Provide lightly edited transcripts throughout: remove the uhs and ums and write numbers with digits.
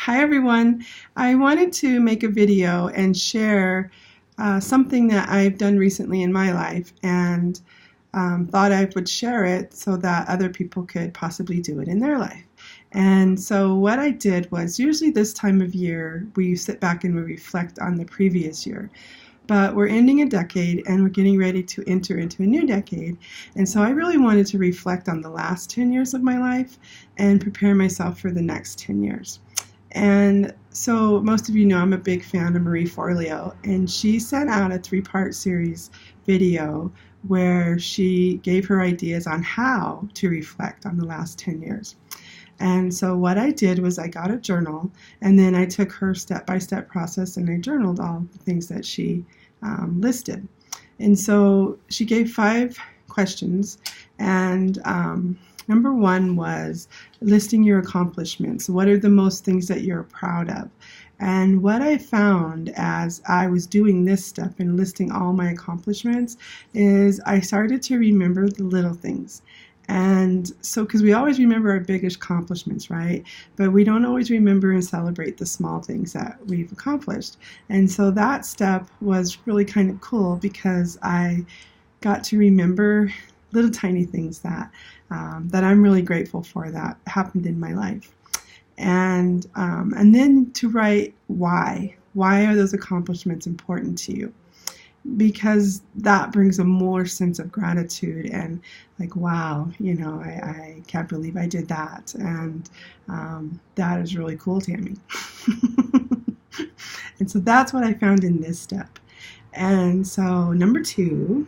Hi everyone. I wanted to make a video and share something that I've done recently in my life, and thought I would share it so that other people could possibly do it in their life. And so what I did was, usually this time of year we sit back and we reflect on the previous year. But we're ending a decade and we're getting ready to enter into a new decade. And so I really wanted to reflect on the last 10 years of my life and prepare myself for the next 10 years. And so most of you know I'm a big fan of Marie Forleo, and she sent out a 3-part series video where she gave her ideas on how to reflect on the last 10 years. And so what I did was I got a journal, and then I took her step-by-step process and I journaled all the things that she listed. And so she gave 5 questions, and number 1 was listing your accomplishments. What are the most things that you're proud of? And what I found as I was doing this step and listing all my accomplishments is I started to remember the little things. And so, because we always remember our biggest accomplishments, right? But we don't always remember and celebrate the small things that we've accomplished. And so that step was really kind of cool because I got to remember little tiny things that I'm really grateful for that happened in my life. And then to write why. Why are those accomplishments important to you? Because that brings a more sense of gratitude and like, wow, I can't believe I did that. And that is really cool, Tammy. And so that's what I found in this step. And so number 2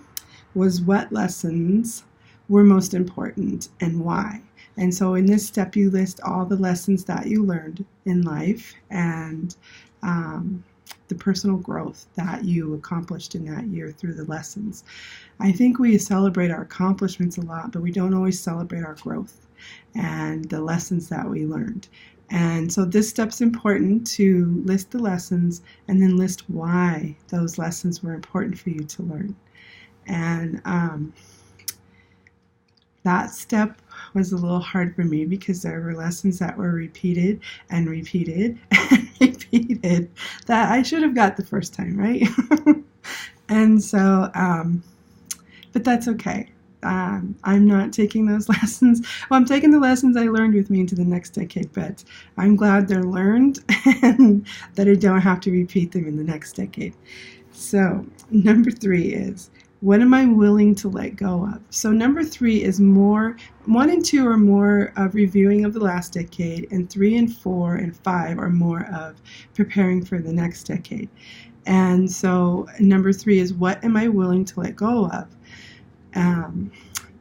was what lessons were most important and why. And so in this step, you list all the lessons that you learned in life and the personal growth that you accomplished in that year through the lessons. I think we celebrate our accomplishments a lot, but we don't always celebrate our growth and the lessons that we learned. And so this step's important, to list the lessons and then list why those lessons were important for you to learn. And that step was a little hard for me because there were lessons that were repeated and repeated and repeated that I should have got the first time, right? And so, but that's okay. I'm not taking those lessons. Well, I'm taking the lessons I learned with me into the next decade, but I'm glad they're learned and that I don't have to repeat them in the next decade. So number 3 is, what am I willing to let go of? So number 3 is 1 and 2 are more of reviewing of the last decade, and 3 and 4 and 5 are more of preparing for the next decade. And so number 3 is, what am I willing to let go of?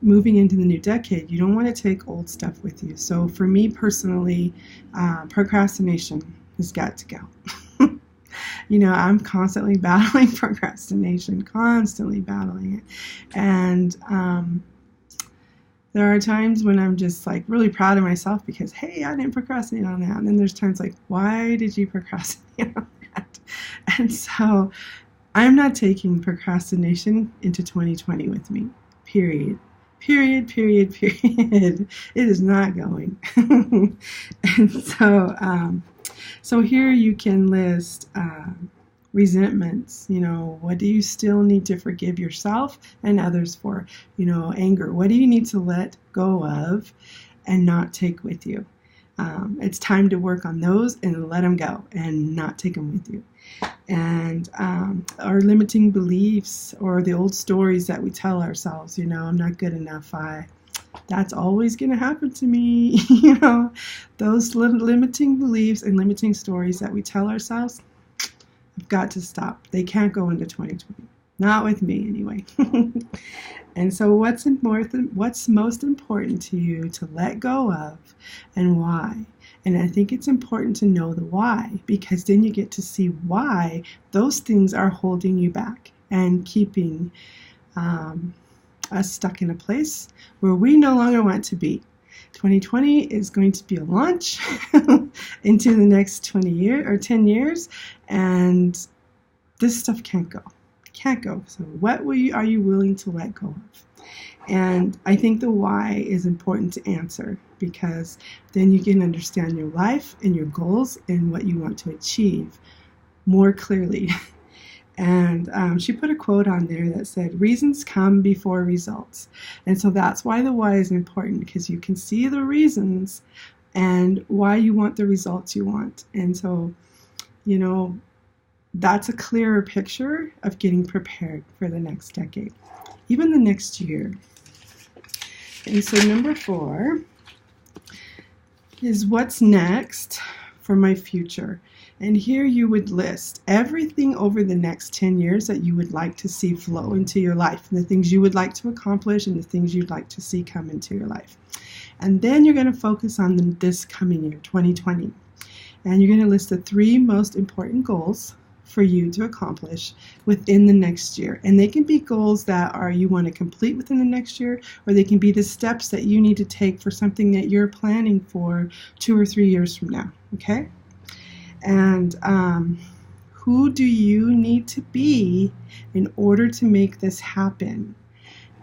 Moving into the new decade, you don't want to take old stuff with you. So for me personally, procrastination has got to go. I'm constantly battling procrastination, constantly battling it. And there are times when I'm just like really proud of myself because, hey, I didn't procrastinate on that. And then there's times like, why did you procrastinate on that? And so I'm not taking procrastination into 2020 with me, period. Period. It is not going. And so here you can list resentments. What do you still need to forgive yourself and others for? Anger. What do you need to let go of and not take with you? It's time to work on those and let them go and not take them with you. And our limiting beliefs or the old stories that we tell ourselves, I'm not good enough, that's always going to happen to me. Those limiting beliefs and limiting stories that we tell ourselves have got to stop. They can't go into 2020. Not with me, anyway. And so what's most important to you to let go of and why? And I think it's important to know the why, because then you get to see why those things are holding you back and keeping us stuck in a place where we no longer want to be. 2020 is going to be a launch into the next 20 years or 10 years, and this stuff can't go. can't go. So what are you willing to let go of? And I think the why is important to answer, because then you can understand your life and your goals and what you want to achieve more clearly. And she put a quote on there that said, reasons come before results. And so that's why the why is important, because you can see the reasons and why you want the results you want. And so, you know, that's a clearer picture of getting prepared for the next decade, even the next year. And so number 4 is what's next for my future. And here you would list everything over the next 10 years that you would like to see flow into your life, and the things you would like to accomplish and the things you'd like to see come into your life. And then you're going to focus on this coming year, 2020. And you're going to list the 3 most important goals for you to accomplish within the next year. And they can be goals that you want to complete within the next year, or they can be the steps that you need to take for something that you're planning for 2 or 3 years from now. Okay? And who do you need to be in order to make this happen?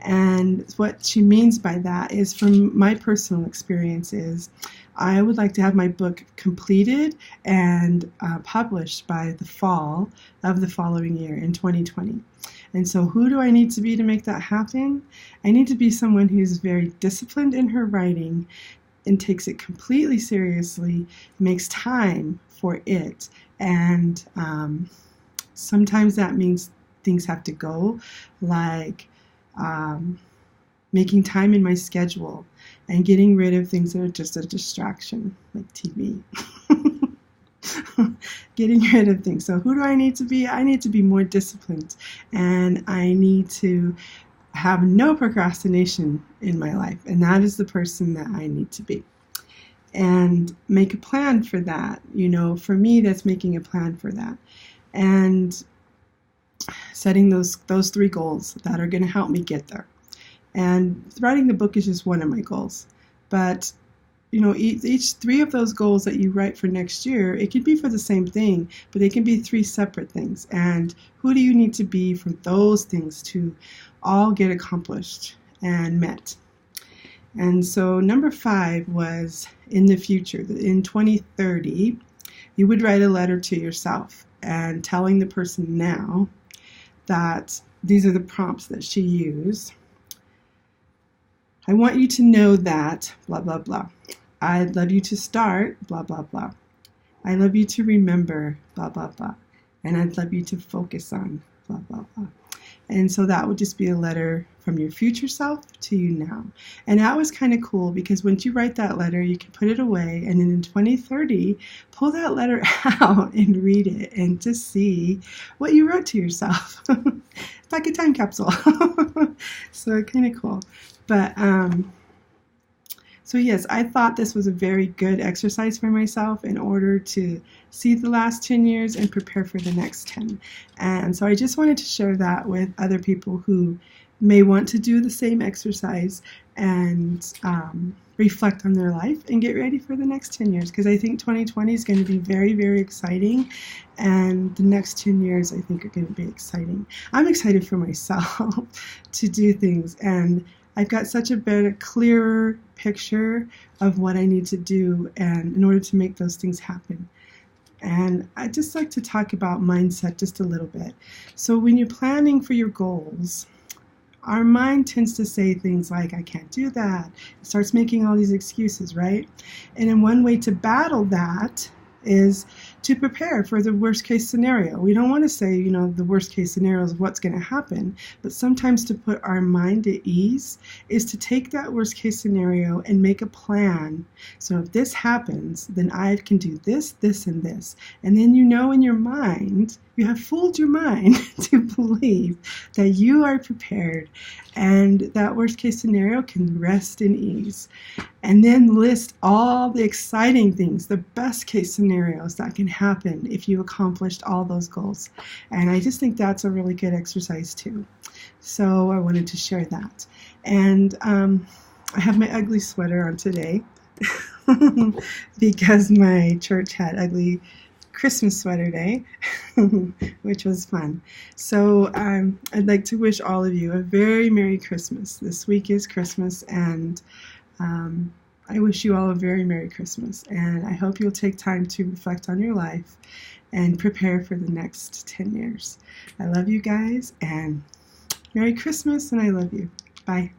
And what she means by that is, from my personal experiences, I would like to have my book completed and published by the fall of the following year in 2020. And so who do I need to be to make that happen? I need to be someone who's very disciplined in her writing and takes it completely seriously, makes time for it. And sometimes that means things have to go, like making time in my schedule and getting rid of things that are just a distraction, like TV. Getting rid of things. So who do I need to be? I need to be more disciplined, and I need to have no procrastination in my life, and that is the person that I need to be. And make a plan for that. You know, for me, that's making a plan for that. And setting those 3 goals that are going to help me get there. And writing the book is just one of my goals. But, you know, each 3 of those goals that you write for next year, it could be for the same thing, but they can be 3 separate things. And who do you need to be for those things to all get accomplished and met? And so number 5 was in the future. In 2030, you would write a letter to yourself and telling the person now that these are the prompts that she used. I want you to know that, blah, blah, blah. I'd love you to start, blah, blah, blah. I love you to remember, blah, blah, blah. And I'd love you to focus on, blah, blah, blah. And so that would just be a letter from your future self to you now. And that was kind of cool, because once you write that letter, you can put it away, and then in 2030, pull that letter out and read it and just see what you wrote to yourself. It's like a time capsule. So kind of cool. But so yes, I thought this was a very good exercise for myself in order to see the last 10 years and prepare for the next 10. And so I just wanted to share that with other people who may want to do the same exercise and reflect on their life and get ready for the next 10 years. Because I think 2020 is going to be very, very exciting. And the next 10 years, I think, are going to be exciting. I'm excited for myself to do things. And I've got such a better, clearer picture of what I need to do and in order to make those things happen. And I just like to talk about mindset just a little bit. So when you're planning for your goals, our mind tends to say things like, I can't do that. It starts making all these excuses, right? And then one way to battle that is to prepare for the worst case scenario. We don't want to say, you know, the worst case scenario is what's going to happen, but sometimes to put our mind at ease is to take that worst case scenario and make a plan. So if this happens, then I can do this, this, and this. And then you know in your mind, you have fooled your mind to believe that you are prepared and that worst case scenario can rest in ease. And then list all the exciting things, the best case scenarios that can happen if you accomplished all those goals. And I just think that's a really good exercise too. So I wanted to share that. And I have my ugly sweater on today because my church had ugly Christmas sweater day, which was fun. So I'd like to wish all of you a very Merry Christmas. This week is Christmas, and I wish you all a very Merry Christmas, and I hope you'll take time to reflect on your life and prepare for the next 10 years. I love you guys, and Merry Christmas, and I love you. Bye.